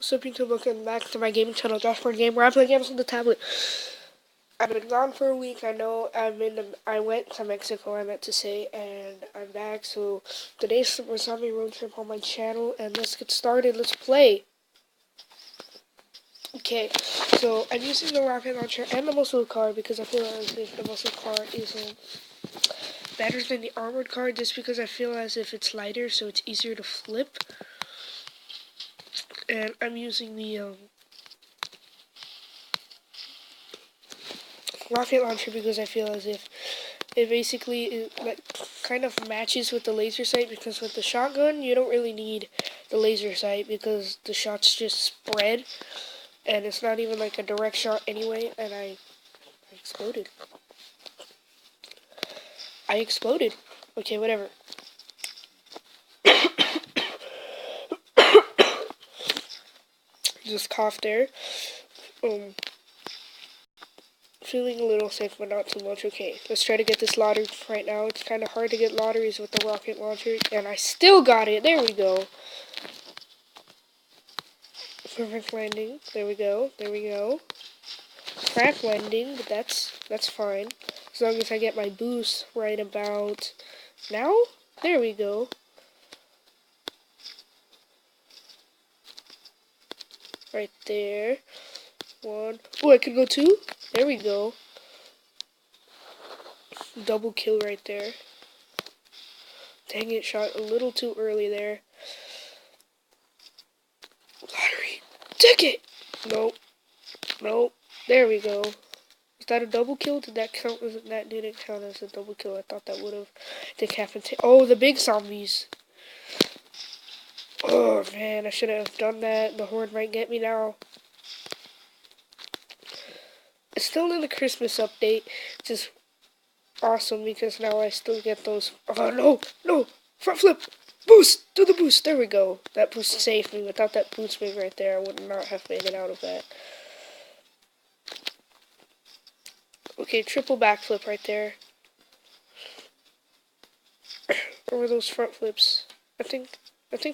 So people welcome back to my gaming channel, Dashboard Game, where I play games on the tablet. I've been gone for a week. I know I went to Mexico, I meant to say, and I'm back. So today's the zombie road trip on my channel, and let's get started. Let's play. Okay, so I'm using the rocket launcher and the muscle car because I feel as if the muscle car is better than the armored car, just because I feel as if it's lighter, so it's easier to flip. And I'm using the rocket launcher because I feel as if it basically like kind of matches with the laser sight, because with the shotgun you don't really need the laser sight because the shots just spread and it's not even like a direct shot anyway. And I exploded. I exploded. Okay, whatever. Just coughed there. Feeling a little sick, but not too much. Okay, let's try to get this lottery right now. It's kind of hard to get lotteries with the rocket launcher, and I still got it. There we go. Perfect landing. There we go. There we go. Crap landing, but that's fine. As long as I get my boost right about now. There we go. Right there. One. Oh, I could go two. There we go. Double kill right there. Dang it, shot a little too early there. Lottery. Ticket! Nope. Nope. There we go. Was that a double kill? Did that count? That didn't count as a double kill. I thought that would have. Oh, the big zombies. Oh man, I should have done that. The horde might get me now. It's still in the Christmas update, which is awesome because now I still get those. Oh no, no, front flip, boost, do the boost. There we go. That boost saved me. Without that boost wing right there, I would not have made it out of that. Okay, triple backflip right there. Or were those front flips? I think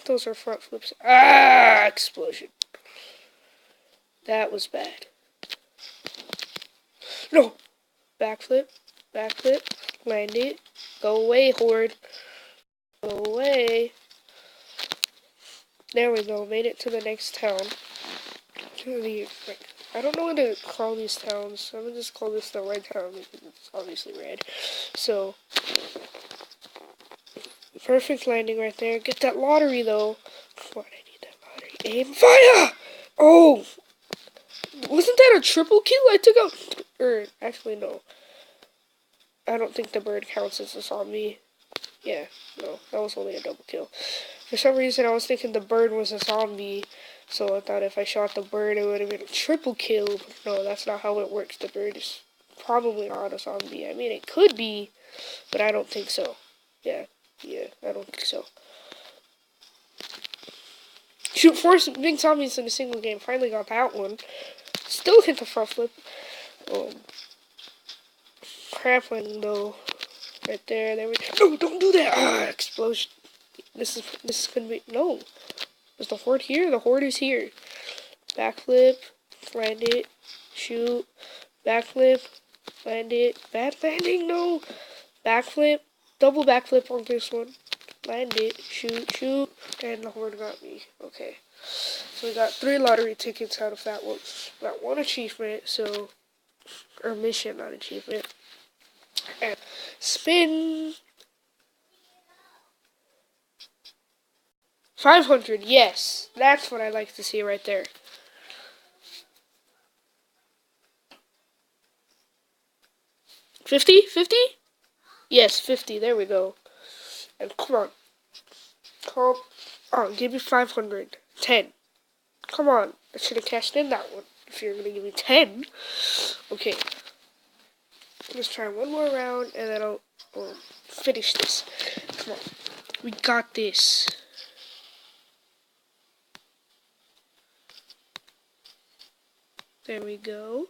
those are front flips. Ah, explosion. That was bad. No! Backflip, backflip, land it. Go away, horde. Go away. There we go, made it to the next town. I don't know what to call these towns. I'm gonna just call this the red town because it's obviously red. So, perfect landing right there. Get that lottery though. Come on, I need that lottery. Aim, fire! Oh! Wasn't that a triple kill? I took out... actually, no. I don't think the bird counts as a zombie. Yeah, no, that was only a double kill. For some reason, I was thinking the bird was a zombie, so I thought if I shot the bird, it would have been a triple kill. But no, that's not how it works. The bird is probably not a zombie. I mean, it could be, but I don't think so. Yeah, I don't think so. Shoot 4 big zombies in a single game. Finally got that one. Still hit the front flip. Crap landing though. Right there, there we go. No, don't do that! Ah, explosion. This is gonna be... No. Is the horde here? The horde is here. Backflip. Land it. Shoot. Backflip. Land it. Bad landing, no! Backflip. Double backflip on this one. Land it. Shoot, shoot. And the horde got me. Okay. So we got 3 lottery tickets out of that one. Got 1 achievement, so... Or mission, not achievement. And spin. 500, yes. That's what I like to see right there. 50? 50? Yes, 50. There we go. And come on. Come on, give me 500. 10. Come on. I should have cashed in that one. If you're going to give me 10. Okay. Let's try one more round, and then I'll finish this. Come on. We got this. There we go.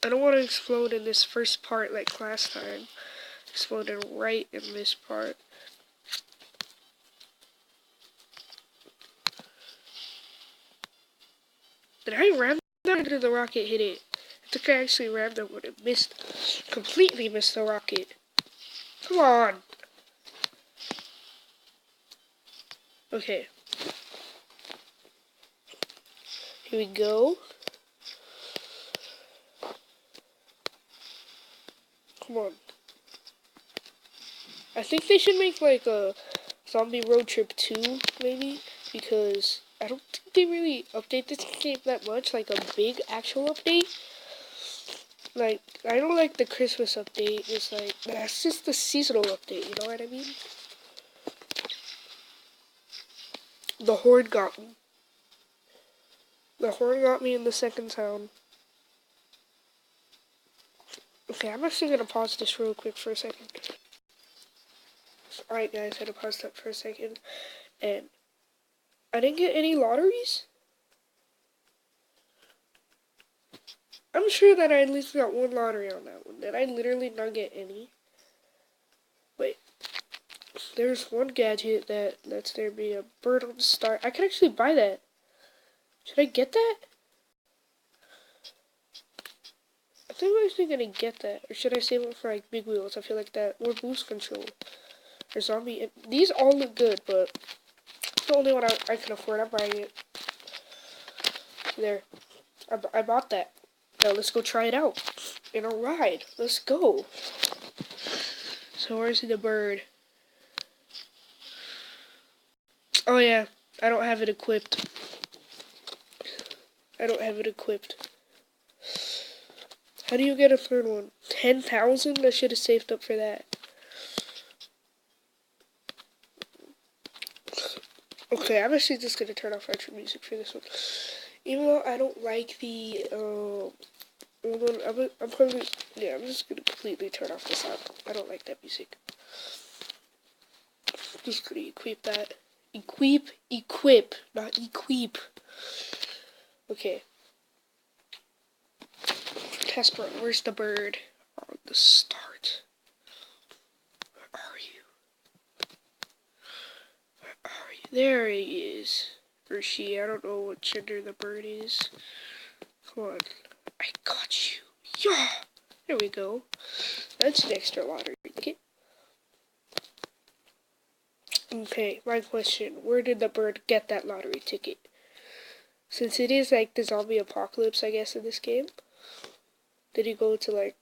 I don't want to explode in this first part like last time. Exploded right in this part. Did I ram that or did the rocket hit it? I think I actually rammed it when it missed. Completely missed the rocket. Come on. Okay. Here we go. Come on. I think they should make like a Zombie Road Trip 2, maybe, because I don't think they really update this game that much, like a big actual update. Like, I don't like the Christmas update, it's like, that's just the seasonal update, you know what I mean? The Horde got me. The Horde got me in the second town. Okay, I'm actually gonna pause this real quick for a second. Alright guys, I had to pause that for a second. And I didn't get any lotteries? I'm sure that I at least got one lottery on that one. Did I literally not get any? Wait. There's one gadget that lets there be a bird on the star. I could actually buy that. Should I get that? I think I'm actually gonna get that. Or should I save it for like big wheels? I feel like that. Or boost control. Or zombie. These all look good, but it's the only one I can afford. I'm buying it. There. I bought that. Now let's go try it out. In a ride. Let's go. So where's the bird? Oh yeah. I don't have it equipped. I don't have it equipped. How do you get a third one? 10,000? I should have saved up for that. Okay, I'm actually just gonna turn off retro music for this one. Even though I don't like the, I'm probably, yeah, I'm just gonna completely turn off the sound. I don't like that music. Just gonna equip that. Equip, not equip. Okay. Casper, where's the bird? On the start. Where are you? Where are you? There he is. Or she, I don't know what gender the bird is. Come on. I got you. Yeah! There we go. That's an extra lottery ticket. Okay, my question. Where did the bird get that lottery ticket? Since it is like the zombie apocalypse, I guess, in this game. Did he go to like...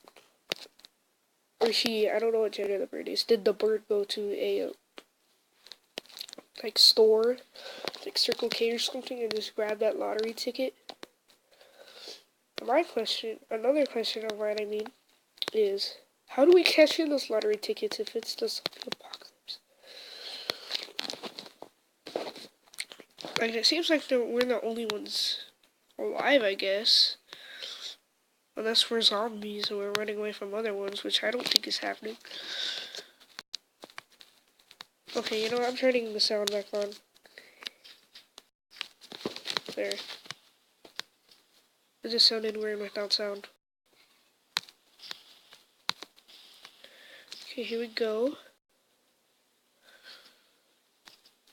Or she, I don't know what gender the bird is. Did the bird go to a... like store? Like Circle K or something and just grab that lottery ticket? My question, another question of mine, I mean, is how do we cash in those lottery tickets if it's the zombie apocalypse? Like, it seems like we're the only ones alive, I guess. Unless we're zombies and we're running away from other ones, which I don't think is happening. Okay, you know what? I'm turning the sound back on. There. It just sounded weird without sound. Okay, here we go.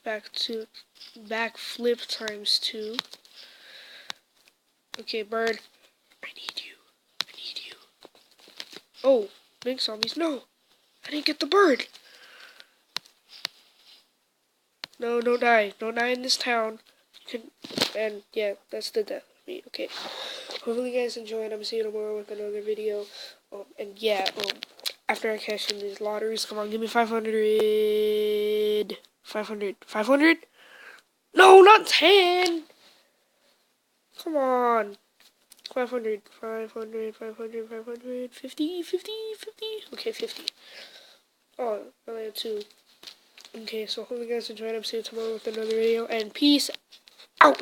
Backflip times 2. Okay, bird. I need you. I need you. Oh, big zombies. No! I didn't get the bird! No, don't die. Don't die in this town. And yeah, that's the death of me. Okay. Hopefully you guys enjoyed. I'm seeing you tomorrow with another video. And yeah, after I cash in these lotteries, come on, give me 500. 500. 500? No, not 10! Come on. 500. 500. 500. 500. 50. 50. 50. Okay, 50. Oh, I only have 2. Okay, so hopefully you guys enjoyed. I'm seeing you tomorrow with another video. And peace out.